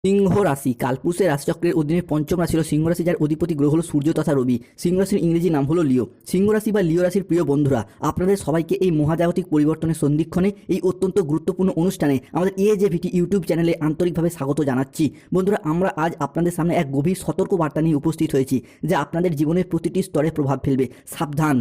সিংহ রাশি কালপুরুষের রাশিচক্রের অধীনে পঞ্চম রাশি হল সিংহ রাশি, যার অধিপতি গ্রহ হল সূর্য তথা রবি। সিংহ রাশির ইংরেজি নাম হলো লিও। সিংহ রাশি বা লিও রাশির প্রিয় বন্ধুরা, আপনাদের সবাইকে এই মহাজাগতিক পরিবর্তনের সন্ধিক্ষণে এই অত্যন্ত গুরুত্বপূর্ণ অনুষ্ঠানে আমাদের AJVT ইউটিউব চ্যানেলে আন্তরিকভাবে স্বাগত জানাচ্ছি। বন্ধুরা, আমরা আজ আপনাদের সামনে এক গভীর সতর্ক বার্তা নিয়ে উপস্থিত হয়েছি, যা আপনাদের জীবনের প্রতিটি স্তরে প্রভাব ফেলবে। সাবধান!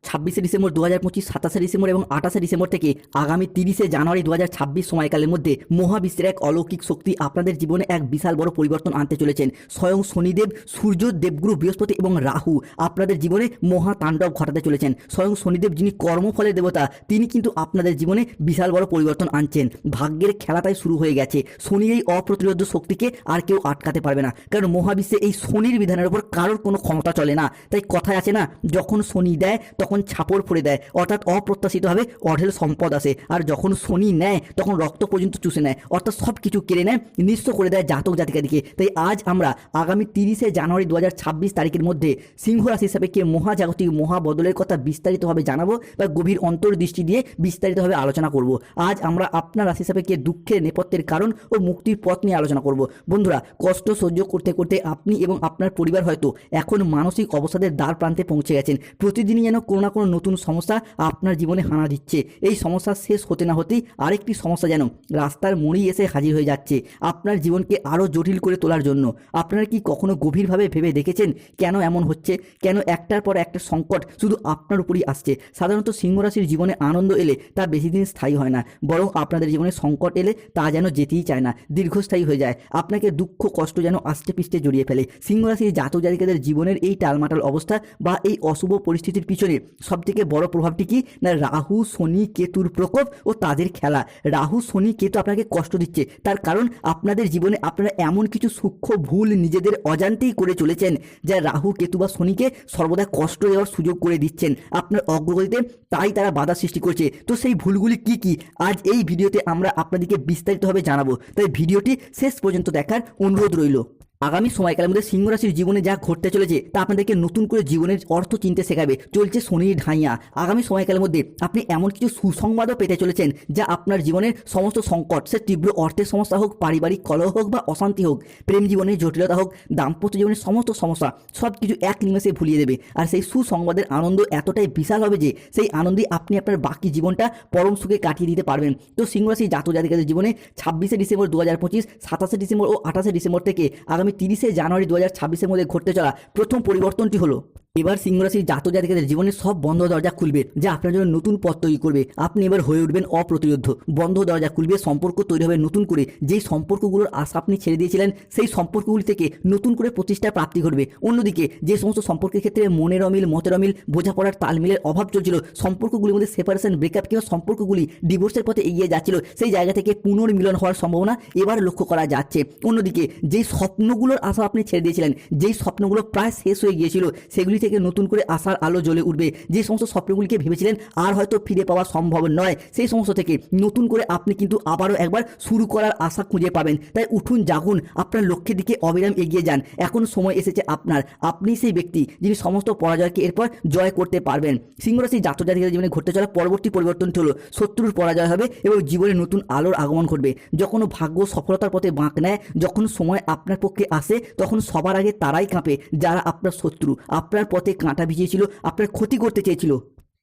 26শে ডিসেম্বর 2025, 27শে ডিসেম্বর এবং 28শে ডিসেম্বর থেকে আগামী 30শে জানুয়ারি 2026 সময়কালের মধ্যে মহাবিশ্বের এক অলৌকিক শক্তি আপনাদের জীবনে এক বিশাল বড় পরিবর্তন আনতে চলেছেন। স্বয়ং শনিদেব, সূর্য, দেবগুরু বৃহস্পতি এবং রাহু আপনাদের জীবনে মহা তাণ্ডব ঘটাতে চলেছেন। স্বয়ং শনিদেব, যিনি কর্মফলের দেবতা, তিনি কিন্তু আপনাদের জীবনে বিশাল বড় পরিবর্তন আনছেন। ভাগ্যের খেলাটাই শুরু হয়ে গেছে। শনির এই অপ্রতিরোধ্য শক্তিকে আর কেউ আটকাতে পারবে না, কারণ মহাবিশ্বে এই শনির বিধানের উপর কারোর কোনো ক্ষমতা চলে না। তাই কথায় আছে না, যখন শনি দেয় তখন ছাপড় ফোড়ে দেয়, অর্থাৎ অপ্রত্যাশিতভাবে অঢেল সম্পদ আসে। আর যখন শনি নেয় তখন রক্ত পর্যন্ত চুষে নেয়, অর্থাৎ সব কিছু কেড়ে নেয়, নিঃস্ব করে দেয় জাতক জাতিকাদিকে। তাই আজ আমরা আগামী 30শে জানুয়ারি 2026 তারিখের মধ্যে সিংহ রাশি সাপেক্ষে মহাজাগতিক মহাবদলের কথা বিস্তারিতভাবে জানাবো বা গভীর অন্তর্দৃষ্টি দিয়ে বিস্তারিতভাবে আলোচনা করব। আজ আমরা আপনার রাশি সাপেক্ষে দুঃখের নেপথ্যের কারণ ও মুক্তির পথ নিয়ে আলোচনা করব। বন্ধুরা, কষ্ট সহ্য করতে করতে আপনি এবং আপনার পরিবার হয়তো এখন মানসিক অবসাদের দ্বার প্রান্তে পৌঁছে গেছেন। প্রতিদিনই যেন কোনো না কোনো নতুন সমস্যা আপনার জীবনে হানা দিচ্ছে। এই সমস্যা শেষ হতে না হতেই আরেকটি সমস্যা যেন রাস্তার মোড়েই এসে হাজির হয়ে যাচ্ছে, আপনার জীবনকে আরও জটিল করে তোলার জন্য। আপনারা কি কখনো গভীরভাবে ভেবে দেখেছেন কেন এমন হচ্ছে? কেন একটার পর একটা সংকট শুধু আপনার উপরই আসছে? সাধারণত সিংহ রাশির জীবনে আনন্দ এলে তা বেশি দিন স্থায়ী হয় না, বরং আপনাদের জীবনে সংকট এলে তা যেন যেতেই চায় না, দীর্ঘস্থায়ী হয়ে যায়। আপনাকে দুঃখ কষ্ট যেন আষ্টে পিষ্টে জড়িয়ে ফেলে। সিংহ রাশির জাতক জাতিকাদের জীবনের এই টালমাটাল অবস্থা বা এই অশুভ পরিস্থিতির পিছনে সবথেকে বড় প্রভাবটি কি না, রাহু শনি কেতুর প্রকোপ ও তাদের খেলা। রাহু শনি কেতু আপনাকে কষ্ট দিচ্ছে, তার কারণ আপনাদের জীবনে আপনারা এমন কিছু সূক্ষ্ম ভুল নিজেদের অজান্তেই করে চলেছেন, যা রাহু কেতু বা শনিকে সর্বদা কষ্ট দেওয়ার সুযোগ করে দিচ্ছেন আপনার অগ্রগতিতে, তাই তারা বাধা সৃষ্টি করছে। তো সেই ভুলগুলি কি কি আজ এই ভিডিওতে আমরা আপনাদেরকে বিস্তারিতভাবে জানাবো, তাই ভিডিওটি শেষ পর্যন্ত দেখার অনুরোধ রইল। আগামী সময়কালের মধ্যে সিংহ রাশির জীবনে যা ঘটতে চলেছে তা আপনাদেরকে নতুন করে জীবনের অর্থ চিনতে শেখাবে। চলছে শনির ঢাইয়া। আগামী সময়কালের মধ্যে আপনি এমন কিছু সুসংবাদও পেতে চলেছেন, যা আপনার জীবনের সমস্ত সংকট, সে তীব্র অর্থের সমস্যা হোক, পারিবারিক কলহ হোক বা অশান্তি হোক, প্রেম জীবনের জটিলতা হোক, দাম্পত্য জীবনের সমস্ত সমস্যা, সব কিছু এক নিমেষে ভুলিয়ে দেবে। আর সেই সুসংবাদের আনন্দ এতটাই বিশাল হবে যে সেই আনন্দেই আপনি আপনার বাকি জীবনটা পরম সুখে কাটিয়ে দিতে পারবেন। তো সিংহ রাশির জাতক জাতিকাদের জীবনে 26শে ডিসেম্বর 2025, 27শে ডিসেম্বর ও 28শে ডিসেম্বর থেকে আগামী 30শে জানুয়ারি 2026-এর মধ্যে ঘটতে চলা প্রথম পরিবর্তনটি হলো, এবার সিংহ রাশির জাতক জাতিকাদের জীবনে সব বন্ধ দরজা খুলবে, যা আপনার জন্য নতুন পথ তৈরি করবে। আপনি এবার হয়ে উঠবেন অপ্রতিরোধ্য। বন্ধ দরজা খুলবে, সম্পর্ক তৈরি হবে নতুন করে। যেই সম্পর্কগুলোর আশা আপনি ছেড়ে দিয়েছিলেন, সেই সম্পর্কগুলি থেকে নতুন করে প্রতিষ্ঠার প্রাপ্তি ঘটবে। অন্যদিকে যে সমস্ত সম্পর্কের ক্ষেত্রে মনের অমিল, মতের অমিল, বোঝাপড়ার তালমিলের অভাব চলছিল, সম্পর্কগুলির মধ্যে সেপারেশন, ব্রেকআপ কিংবা সম্পর্কগুলি ডিভোর্সের পথে এগিয়ে যাচ্ছিল, সেই জায়গা থেকে পুনর্মিলন হওয়ার সম্ভাবনা এবার লক্ষ্য করা যাচ্ছে। অন্যদিকে যেই স্বপ্নগুলোর আশা আপনি ছেড়ে দিয়েছিলেন, যেই স্বপ্নগুলো প্রায় শেষ হয়ে গিয়েছিল, সেগুলি থেকে নতুন করে আশার আলো জ্বলে উঠবে। যে সমস্ত স্বপ্নগুলিকে ভেবেছিলেন আর হয়তো ফিরে পাওয়া সম্ভব নয়, সেই সমস্ত থেকে নতুন করে আপনি কিন্তু আবারও একবার শুরু করার আশা খুঁজে পাবেন। তাই উঠুন, জাগুন, আপনার লক্ষ্যের দিকে অবিরাম এগিয়ে যান। এখন সময় এসেছে আপনার। আপনি সেই ব্যক্তি যিনি সমস্ত পরাজয়কে এরপর জয় করতে পারবেন। সিংহ রাশির জাতক জাতিকাদের জীবনে ঘটতে চলা পরবর্তী পরিবর্তনটি হলো শত্রুর পরাজয় হবে এবং জীবনে নতুন আলোর আগমন ঘটবে। যখন ভাগ্য সফলতার পথে বাঁক নেয়, যখন সময় আপনার পক্ষে আসে, তখন সবার আগে তারাই কাঁপে যারা আপনার শত্রু, আপনার পথে কাঁটা ভিজিয়েছিল, আপনার ক্ষতি করতে চেয়েছিল,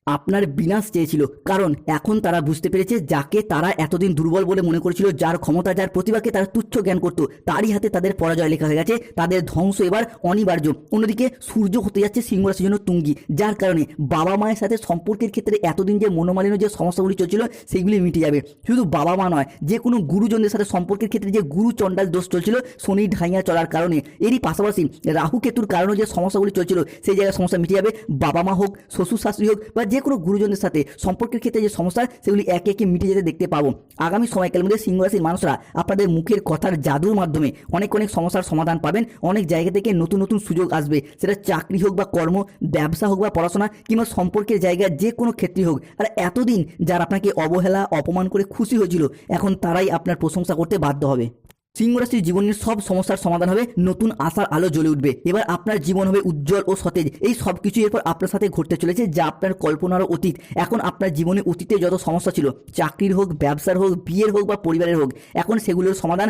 আপনার বিনাশ চেয়েছিল। কারণ এখন তারা বুঝতে পেরেছে, যাকে তারা এতদিন দুর্বল বলে মনে করেছিল, যার ক্ষমতা, যার প্রতিভাকে তারা তুচ্ছ জ্ঞান করত, তারই হাতে তাদের পরাজয় লেখা হয়ে গেছে। তাদের ধ্বংস এবার অনিবার্য। অন্যদিকে সূর্য হতে যাচ্ছে সিংহ রাশির জন্য তুঙ্গি, যার কারণে বাবা মায়ের সাথে সম্পর্কের ক্ষেত্রে এতদিন যে মনোমালিন্য, যে সমস্যাগুলি চলছিল, সেগুলি মিটে যাবে। শুধু বাবা মা নয়, যে কোনো গুরুজনদের সাথে সম্পর্কের ক্ষেত্রে যে গুরু চণ্ডাল দোষ চলছিল শনি ঢাইয়া চলার কারণে, এরই পাশাপাশি রাহু কেতুর কারণে যে সমস্যাগুলি চলছিল, সেই জায়গায় সমস্যা মিটে যাবে। বাবা মা হোক, শ্বশুর শাশুড়ি হোক বা যে কোনো গুরুজনদের সাথে সম্পর্কের ক্ষেত্রে যে সমস্যা, সেগুলি একে একে মিটে যেতে দেখতে পাবো। আগামী সময়কালের মধ্যে সিংহ রাশির মানুষরা আপনাদের মুখের কথার জাদুর মাধ্যমে অনেক সমস্যার সমাধান পাবেন। অনেক জায়গা থেকে নতুন নতুন সুযোগ আসবে, সেটা চাকরি হোক বা কর্ম, ব্যবসা হোক বা পড়াশোনা কিংবা সম্পর্কের জায়গায় যে কোনো ক্ষেত্রে হোক। আর এতদিন যারা আপনাকে অবহেলা অপমান করে খুশি হয়েছিল, এখন তারাই আপনার প্রশংসা করতে বাধ্য হবে। সিংহ রাশির জীবনের সব সমস্যার সমাধান হবে, নতুন আশার আলো জ্বলে উঠবে। এবার আপনার জীবন হবে উজ্জ্বল ও সতেজ। এই সব কিছু এরপর আপনার সাথে ঘটতে চলেছে যা আপনার কল্পনারও অতীত। এখন আপনার জীবনে অতীতে যত সমস্যা ছিল, চাকরির হোক, ব্যবসার হোক, বিয়ের হোক বা পরিবারের হোক, এখন সেগুলোর সমাধান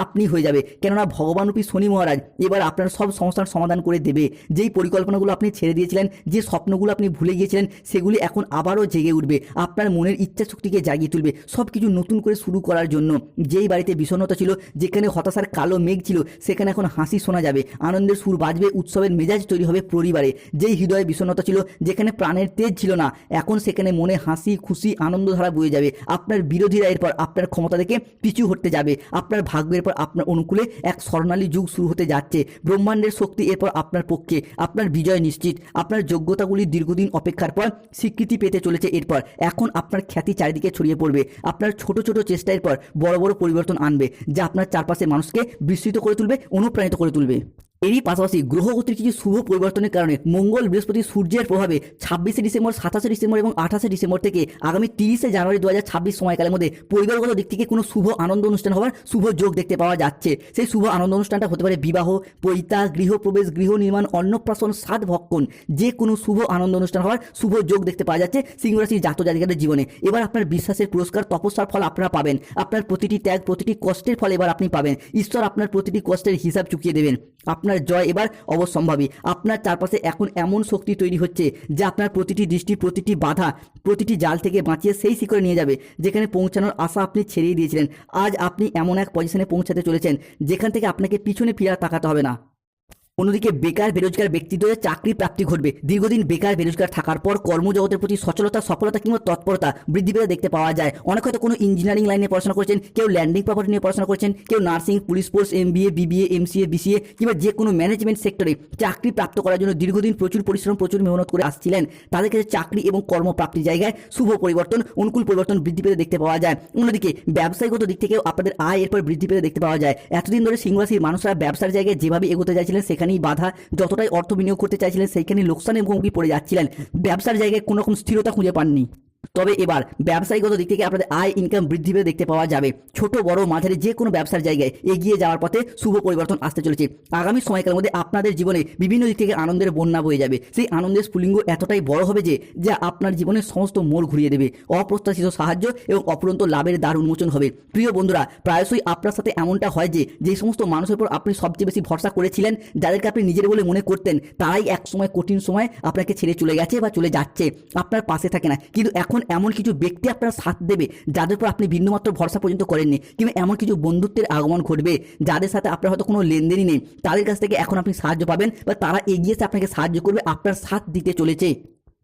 আপনি হয়ে যাবে। কেননা ভগবানরূপী শনি মহারাজ এবার আপনার সব সমস্যার সমাধান করে দেবে। যেই পরিকল্পনাগুলো আপনি ছেড়ে দিয়েছিলেন, যে স্বপ্নগুলো আপনি ভুলে গিয়েছিলেন, সেগুলি এখন আবারও জেগে উঠবে। আপনার মনের ইচ্ছা শক্তিকে জাগিয়ে তুলবে সব কিছু নতুন করে শুরু করার জন্য। যেই বাড়িতে বিষণ্ণতা ছিল, যেখানে হতাশার কালো মেঘ ছিল, সেখানে এখন হাসি শোনা যাবে, আনন্দের সুর বাজবে, উৎসবের মেজাজ তৈরি হবে পরিবারে। যেই হৃদয়ে বিষণ্ণতা ছিল, যেখানে প্রাণের তেজ ছিল না, এখন সেখানে মনে হাসি, খুশি, আনন্দধারা বয়ে যাবে। আপনার বিরোধীরা এরপর আপনার ক্ষমতা থেকে পিছু হটতে যাবে। আপনার ভাগ্যের পর আপনার অনুকূলে এক স্বর্ণালী যুগ শুরু হতে যাচ্ছে। ব্রহ্মাণ্ডের শক্তি এরপর আপনার পক্ষে। আপনার বিজয় নিশ্চিত। আপনার যোগ্যতাগুলি দীর্ঘদিন অপেক্ষার পর স্বীকৃতি পেতে চলেছে। এরপর এখন আপনার খ্যাতি চারিদিকে ছড়িয়ে পড়বে। আপনার ছোট ছোট চেষ্টার পর বড় বড় পরিবর্তন আনবে, যা আপনার চারপাশের মানুষকে বিস্মিত করে তুলবে, অনুপ্রাণিত করে তুলবে। এরই পাশাপাশি গ্রহগতির কিছু শুভ পরিবর্তনের কারণে মঙ্গল, বৃহস্পতি, সূর্যের প্রভাবে 26শে ডিসেম্বর, 27শে ডিসেম্বর এবং 28শে ডিসেম্বর থেকে আগামী 30শে জানুয়ারি 2026 সময়কালের মধ্যে পরিবারগত দিক থেকে কোনো শুভ আনন্দ অনুষ্ঠান হওয়ার শুভ যোগ দেখতে পাওয়া যাচ্ছে। সেই শুভ আনন্দ অনুষ্ঠানটা হতে পারে বিবাহ, পৈতা, গৃহপ্রবেশ, গৃহ নির্মাণ, অন্নপ্রাশন, সাত ভক্ষণ, যে কোনো শুভ আনন্দ অনুষ্ঠান হওয়ার শুভ যোগ দেখতে পাওয়া যাচ্ছে সিংহ রাশির জাতক জাতিকাদের জীবনে। এবার আপনার বিশ্বাসের পুরস্কার, তপস্যার ফল আপনারা পাবেন। আপনার প্রতিটি ত্যাগ, প্রতিটি কষ্টের ফল এবার আপনি পাবেন। ঈশ্বর আপনার প্রতিটি কষ্টের হিসাব চুকিয়ে দেবেন। আপনার জয় এবার অবশ্যম্ভাবী। আপনার চারপাশে এখন এমন শক্তি তৈরি হচ্ছে যা আপনার প্রতিটি দৃষ্টি, প্রতিটি বাধা, প্রতিটি জাল থেকে বাঁচিয়ে সেই শিখরে নিয়ে যাবে যেখানে পৌঁছানোর আশা আপনি ছেড়েই দিয়েছিলেন। আজ আপনি এমন এক পজিশনে পৌঁছাতে চলেছেন যেখান থেকে আপনাকে পিছনে ফিরে তাকাতে হবে না। অন্যদিকে বেকার বেরোজগার ব্যক্তিদের চাকরি প্রাপ্তি ঘটবে। দীর্ঘদিন বেকার বেরোজগার থাকার পর কর্মজগতের প্রতি সচলতা, সফলতা কিংবা তৎপরতা বৃদ্ধি পেতে দেখতে পাওয়া যায়। অনেক হয়তো কোনো ইঞ্জিনিয়ারিং লাইনে পড়াশোনা করছেন, কেউ ল্যান্ডিং প্রপার্টি নিয়ে পড়াশোনা করছেন, কেউ nursing, police force, MBA, BBA, MCA, BCA কিংবা যে কোনো ম্যানেজমেন্ট সেক্টরে চাকরি প্রাপ্ত করার জন্য দীর্ঘদিন প্রচুর পরিশ্রম, প্রচুর মেহনত করে আসছিলেন। তাদের কাছে চাকরি এবং কর্মপ্রাপ্তির জায়গায় শুভ পরিবর্তন, অনুকূল পরিবর্তন বৃদ্ধি পেতে দেখতে পাওয়া যায়। অন্যদিকে ব্যবসায়িকগত দিক থেকেও আপনাদের আয় এরপর বৃদ্ধি পেতে দেখতে পাওয়া যায়। এতদিন ধরে সিংহ রাশির মানুষরা ব্যবসার জায়গায় যেভাবে এগোতে চাইছিলেন সেখানেই বাধা, যতটাই অর্থ বিনিয়োগ করতে চাইছিলেন সেইখানে লোকসানের মুখোমুখি পড়ে যাচ্ছিলেন। ব্যবসার জায়গায় কোনো রকম স্থিরতা খুঁজে পাননি। তবে এবার ব্যবসায়িকগত দিক থেকে আপনাদের আয় ইনকাম বৃদ্ধি পেতে দেখতে পাওয়া যাবে। ছোট বড় মাঝারি যে কোনো ব্যবসার জায়গায় এগিয়ে যাওয়ার পথে শুভ পরিবর্তন আসতে চলেছে। আগামী সময়কালের মধ্যে আপনাদের জীবনে বিভিন্ন দিক থেকে আনন্দের বন্যা বয়ে যাবে। সেই আনন্দের স্ফুলিঙ্গ এতটাই বড় হবে যে যা আপনার জীবনের সমস্ত মোড় ঘুরিয়ে দেবে। অপ্রত্যাশিত সাহায্য এবং অফুরন্ত লাভের দ্বার উন্মোচন হবে। প্রিয় বন্ধুরা, প্রায়শই আপনার সাথে এমনটা হয় যে সমস্ত মানুষের উপর আপনি সবচেয়ে বেশি ভরসা করেছিলেন, যাদেরকে আপনি নিজের বলে মনে করতেন, তারাই এক সময় কঠিন সময় আপনাকে ছেড়ে চলে গেছে বা চলে যাচ্ছে, আপনার পাশে থাকে না। কিন্তু এখন এমন কিছু ব্যক্তি আপনার সাথ দেবে যাদের উপর আপনি বিন্দুমাত্র ভরসা পর্যন্ত করেননি, কিংবা এমন কিছু বন্ধুত্বের আগমন ঘটবে যাদের সাথে আপনার হয়তো কোনো লেনদেনই নেই, তাদের কাছ থেকে এখন আপনি সাহায্য পাবেন বা তারা এগিয়ে এসে আপনাকে সাহায্য করবে, আপনার সাথ দিতে চলেছে।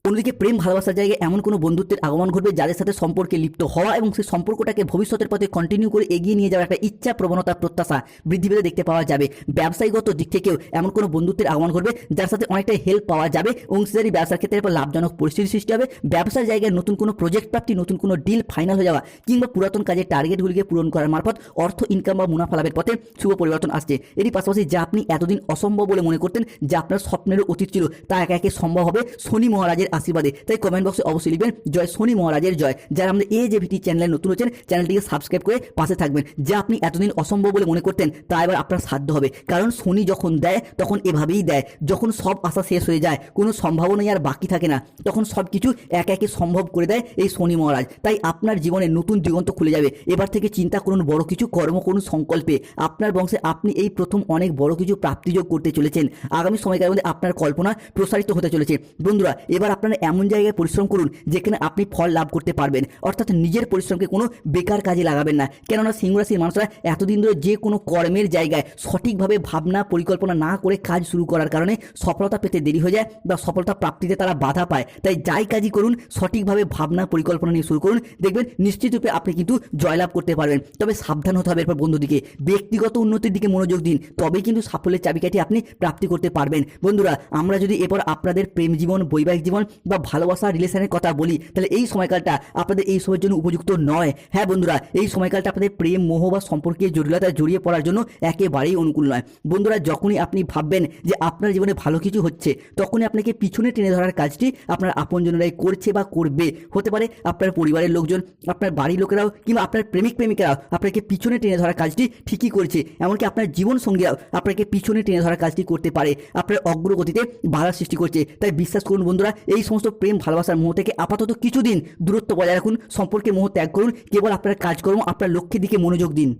অন্যদিকে প্রেম ভালোবাসার জায়গায় এমন কোনো বন্ধুত্বের আগমন ঘটবে যাদের সাথে সম্পর্কে লিপ্ত হওয়া এবং সেই সম্পর্কটাকে ভবিষ্যতের পথে কন্টিনিউ করে এগিয়ে নিয়ে যাওয়ার একটা ইচ্ছা, প্রবণতা, প্রত্যাশা বৃদ্ধি পেতে দেখতে পাওয়া যাবে। ব্যবসায়িকগত দিক থেকেও এমন কোনো বন্ধুত্বের আগমন ঘটবে যার সাথে অনেকটাই হেল্প পাওয়া যাবে। অংশীদারি ব্যবসার ক্ষেত্রে এরপর লাভজনক পরিস্থিতি সৃষ্টি হবে। ব্যবসার জায়গায় নতুন কোনো প্রজেক্ট প্রাপ্তি, নতুন কোনো ডিল ফাইনাল হয়ে যাওয়া কিংবা পুরাতন কাজের টার্গেটগুলিকে পূরণ করার মারফত অর্থ ইনকাম বা মুনাফা লাভের পথে শুভ পরিবর্তন আসছে। এরই পাশাপাশি যা আপনি এতদিন অসম্ভব বলে মনে করতেন, যা আপনার স্বপ্নেরও অতীত ছিল, তা একে একে সম্ভব হবে শনি মহারাজের আশীর্বাদে। তাই কমেন্ট বক্সে অবশ্যই লিখবেন জয় শনি মহারাজের জয়। যারা আমাদের AJVT চ্যানেলে নতুন হচ্ছেন, চ্যানেলটিকে সাবস্ক্রাইব করে পাশে থাকবেন। যা আপনি এতদিন অসম্ভব বলে মনে করতেন, তা এবার আপনার সাধ্য হবে। কারণ শনি যখন দেয় তখন এভাবেই দেয়। যখন সব আশা শেষ হয়ে যায়, কোনো সম্ভাবনাই আর বাকি থাকে না, তখন সব কিছু একে একে সম্ভব করে দেয় এই শনি মহারাজ। তাই আপনার জীবনে নতুন দিগন্ত খুলে যাবে। এবার থেকে চিন্তা করুন বড় কিছু, কর্ম করুন সংকল্পে। আপনার বংশে আপনি এই প্রথম অনেক বড় কিছু প্রাপ্তিযোগ করতে চলেছেন। আগামী সময়কালের মধ্যে আপনার কল্পনা প্রসারিত হতে চলেছে। বন্ধুরা, এবার আপনারা এমন জায়গায় পরিশ্রম করুন যেখানে আপনি ফল লাভ করতে পারবেন। অর্থাৎ নিজের পরিশ্রমকে কোনো বেকার কাজে লাগাবেন না। কেননা সিংহ রাশির মানুষরা এতদিন ধরে যে কোনো কর্মের জায়গায় সঠিকভাবে ভাবনা পরিকল্পনা না করে কাজ শুরু করার কারণে সফলতা পেতে দেরি হয়ে যায় বা সফলতা প্রাপ্তিতে তারা বাধা পায়। তাই যাই কাজই করুন সঠিকভাবে ভাবনা পরিকল্পনা নিয়ে শুরু করুন, দেখবেন নিশ্চিতরূপে আপনি কিন্তু জয়লাভ করতে পারবেন। তবে সাবধান হতে হবে এরপর বন্ধুদিকে, ব্যক্তিগত উন্নতির দিকে মনোযোগ দিন, তবেই কিন্তু সাফল্যের চাবিকাঠি আপনি প্রাপ্তি করতে পারবেন। বন্ধুরা, আমরা যদি এরপর আপনাদের প্রেম জীবন, বৈবাহিক জীবন বা ভালোবাসা রিলেশনের কথা বলি, তাহলে এই সময়কালটা আপনাদের এই সময়ের জন্য উপযুক্ত নয়। হ্যাঁ বন্ধুরা, এই সময়কালটা আপনাদের প্রেম, মোহ বা সম্পর্কের জটিলতায় জড়িয়ে পড়ার জন্য একেবারেই অনুকূল নয়। বন্ধুরা, যখনই আপনি ভাববেন যে আপনার জীবনে ভালো কিছু হচ্ছে, তখনই আপনাকে পিছনে টেনে ধরার কাজটি আপনার আপনজনেরাই করছে বা করবে। হতে পারে আপনার পরিবারের লোকজন, আপনার বাড়ির লোকেরাও, কিংবা আপনার প্রেমিক প্রেমিকারাও আপনাকে পিছনে টেনে ধরার কাজটি ঠিকই করছে। এমনকি আপনার জীবন সঙ্গীরাও আপনাকে পিছনে টেনে ধরার কাজটি করতে পারে, আপনার অগ্রগতিতে বাধা সৃষ্টি করছে। তাই বিশ্বাস করুন বন্ধুরা, এই সমস্ত প্রেম ভালোবাসার মোহ থেকে আপাতত কিছুদিন দূরত্ব বজায় রাখুন, সম্পর্কে মোহ ত্যাগ করুন, কেবল আপনার কাজকর্ম, আপনার লক্ষ্যের দিকে মনোযোগ দিন।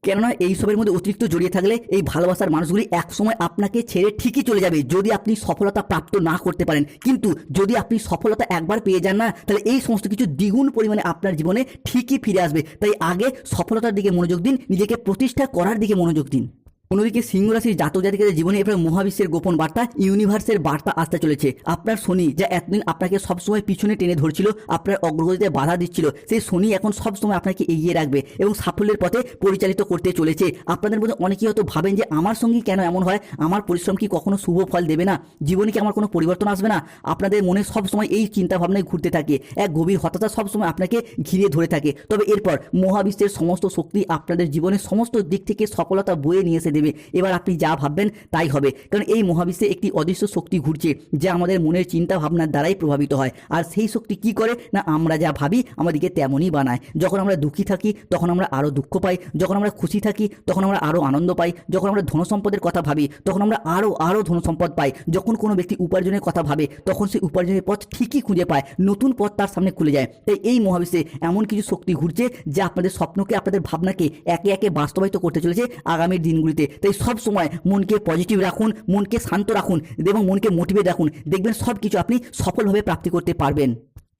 কেননা এই সবের মধ্যে অতিরিক্ত জড়িয়ে থাকলে এই ভালোবাসার মানুষগুলি একসময় আপনাকে ছেড়ে ঠিকই চলে যাবে, যদি আপনি সফলতা প্রাপ্ত না করতে পারেন। কিন্তু যদি আপনি সফলতা একবার পেয়ে যান না, তাহলে এই সমস্ত কিছু দ্বিগুণ পরিমাণে আপনার জীবনে ঠিকই ফিরে আসবে। তাই আগে সফলতার দিকে মনোযোগ দিন, নিজেকে প্রতিষ্ঠা করার দিকে মনোযোগ দিন। অন্যদিকে সিংহ রাশির জাতক জাতিকাদের জীবনে এবার মহাবিশ্বের গোপন বার্তা, ইউনিভার্সের বার্তা আসতে চলেছে। আপনার শনি, যা এতদিন আপনাকে সবসময় পিছনে টেনে ধরছিল, আপনার অগ্রগতিতে বাধা দিচ্ছিল, সেই শনি এখন সবসময় আপনাকে এগিয়ে রাখবে এবং সাফল্যের পথে পরিচালিত করতে চলেছে। আপনাদের মধ্যে অনেকেই হয়তো ভাবেন যে আমার সঙ্গে কেন এমন হয়, আমার পরিশ্রম কি কখনো শুভ ফল দেবে না, জীবনে কি আমার কোনো পরিবর্তন আসবে না। আপনাদের মনে সবসময় এই চিন্তাভাবনায় ঘুরতে থাকে, এক গভীর হতাশা সবসময় আপনাকে ঘিরে ধরে থাকে। তবে এরপর মহাবিশ্বের সমস্ত শক্তি আপনাদের জীবনের সমস্ত দিক থেকে সফলতা বয়ে নিয়ে এসে দেবে। এবার আপনি যা ভাববেন তাই হবে, কারণ এই মহাবিশ্বে একটি অদৃশ্য শক্তি ঘুরছে, যা আমাদের মনের চিন্তা ভাবনার দ্বারাই প্রভাবিত হয়। আর সেই শক্তি কি করে না, আমরা যা ভাবি আমাদেরকে তেমনই বানায়। যখন আমরা দুঃখী থাকি তখন আমরা আরও দুঃখ পাই, যখন আমরা খুশি থাকি তখন আমরা আরও আনন্দ পাই, যখন আমরা ধনসম্পদের কথা ভাবি তখন আমরা আরও ধনসম্পদ পাই। যখন কোনো ব্যক্তি উপার্জনের কথা ভাবে তখন সেই উপার্জনের পথ ঠিকই খুঁজে পায়, নতুন পথ তার সামনে খুলে যায়। তাই এই মহাবিশ্বে এমন কিছু শক্তি ঘুরছে যা আপনাদের স্বপ্নকে, আপনাদের ভাবনাকে একে একে বাস্তবায়িত করতে চলেছে আগামী দিনগুলিতে। তাই সব সময় মনকে পজিটিভ রাখুন, মনকে শান্ত রাখুন এবং মনকে মোটিভেট রাখুন, দেখবেন সব কিছু আপনি সফলভাবে প্রাপ্তি করতে পারবেন।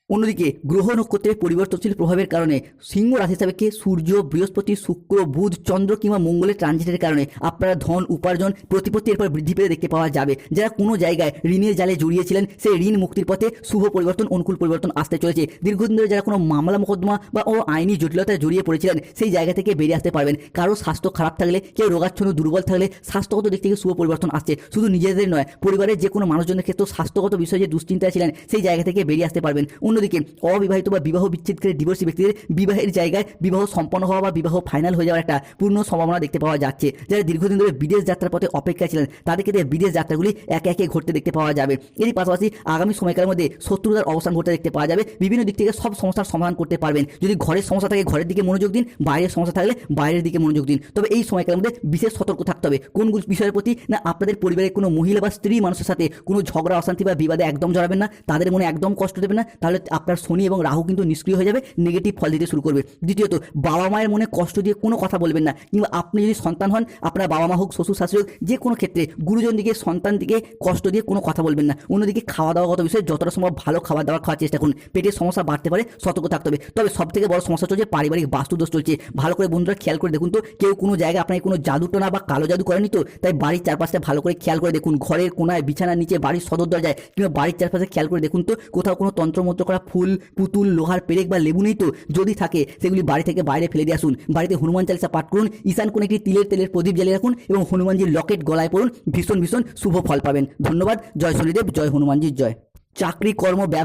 অন্যদিকে গ্রহ নক্ষত্রের পরিবর্তনশীল প্রভাবের কারণে সিংহ রাশি হিসাবে সূর্য, বৃহস্পতি, শুক্র, বুধ, চন্দ্র কিংবা মঙ্গলের ট্রানজিটের কারণে আপনারা ধন, উপার্জন, প্রতিপত্তি এরপর বৃদ্ধি পেতে দেখতে পাওয়া যাবে। যারা কোনো জায়গায় ঋণের জালে জড়িয়েছিলেন, সেই ঋণ মুক্তির পথে শুভ পরিবর্তন, অনুকূল পরিবর্তন আসতে চলেছে। দীর্ঘদিন ধরে যারা কোনো মামলা মোকদ্দমা বা আইনি জটিলতায় জড়িয়ে পড়েছিলেন, সেই জায়গা থেকে বেরিয়ে আসতে পারবেন। কারো স্বাস্থ্য খারাপ থাকলে, কেউ রোগাচ্ছন্ন দুর্বল থাকলে স্বাস্থ্যগত দিক থেকে শুভ পরিবর্তন আসছে। শুধু নিজেদের নয়, পরিবারের যে কোনো মানুষজনের ক্ষেত্রে স্বাস্থ্যগত বিষয়ে যে দুশ্চিন্তায় ছিলেন, সেই জায়গা থেকে বেরিয়ে আসতে পারবেন। অন্যদিকে অবিবাহিত বা বিবাহ বিচ্ছেদকারী ডিভোর্সি ব্যক্তিদের বিবাহের জায়গায় বিবাহ সম্পন্ন হওয়া বা বিবাহ ফাইনাল হয়ে যাওয়ার একটা পূর্ণ সম্ভাবনা দেখতে পাওয়া যাচ্ছে। যারা দীর্ঘদিন ধরে বিদেশ যাত্রার পথে অপেক্ষায় ছিলেন, তাদের ক্ষেত্রে বিদেশ যাত্রাগুলি একে একে ঘটতে দেখতে পাওয়া যাবে। এরই পাশাপাশি আগামী সময়কালের মধ্যে শত্রুতার অবসান ঘটতে দেখতে পাওয়া যাবে। বিভিন্ন দিক থেকে সব সমস্যার সমাধান করতে পারবেন। যদি ঘরের সমস্যা থাকে ঘরের দিকে মনোযোগ দিন, বাইরের সমস্যা থাকলে বাইরের দিকে মনোযোগ দিন। তবে এই সময়কালের মধ্যে বিশেষ সতর্ক থাকতে হবে কোন বিষয়ের প্রতি না, আপনাদের পরিবারের কোনো মহিলা বা স্ত্রী মানুষের সাথে কোনো ঝগড়া, অশান্তি বা বিবাদে একদম জড়াবেন না, তাদের মনে একদম কষ্ট দেবেন না, তাহলে আপনার শনি এবং রাহু কিন্তু নিষ্ক্রিয় হয়ে যাবে, নেগেটিভ ফল দিতে শুরু করবে। দ্বিতীয়ত, বাবা মায়ের মনে কষ্ট দিয়ে কোনো কথা বলবেন না, কিংবা আপনি যদি সন্তান হন, আপনার বাবা মা হোক, শ্বশুর শাশুড়ি হোক, যে কোনো ক্ষেত্রে গুরুজন দিকে, সন্তান দিকে কষ্ট দিয়ে কোনো কথা বলবেন না। অন্যদিকে খাওয়া দাওয়াগত বিষয়ে যতটা সম্ভব ভালো খাবার দাবার খাওয়ার চেষ্টা করুন। পেটের সমস্যা বাড়তে পারে, সতর্ক থাকতে হবে। তবে সব থেকে বড় সমস্যা চলছে পারিবারিক বাস্তুদোষ চলছে। ভালো করে বন্ধুরা খেয়াল করে দেখুন তো, কেউ কোনো জায়গায় আপনাকে কোনো জাদুটোনা বা কালো জাদু করেনি তো। তাই বাড়ির চারপাশে ভালো করে খেয়াল করে দেখুন, ঘরের কোনায়, বিছানার নিচে, বাড়ির সদর দরজায় কিংবা বাড়ির চারপাশে খেয়াল করে দেখুন তো, কোথাও কোনো তন্ত্রমন্ত্র করা ফুল, পুতুল, লোহার পেরেক বা লেবু নেই তো। যদি থাকে সেগুলি বাড়ি থেকে বাইরে ফেলে দিয়ে আসুন। বাড়িতে হনুমান চালিসা পাঠ করুন, ঈশান কোণে একটি তেলের প্রদীপ জ্বালিয়ে রাখুন এবং হনুমানজির লকেট গলায় পড়ুন। ভীষণ ভীষণ শুভ ফল পাবেন। ধন্যবাদ। জয় শনিদেব, জয় হনুমানজির জয়। চাকরি, কর্ম, ব্যবসা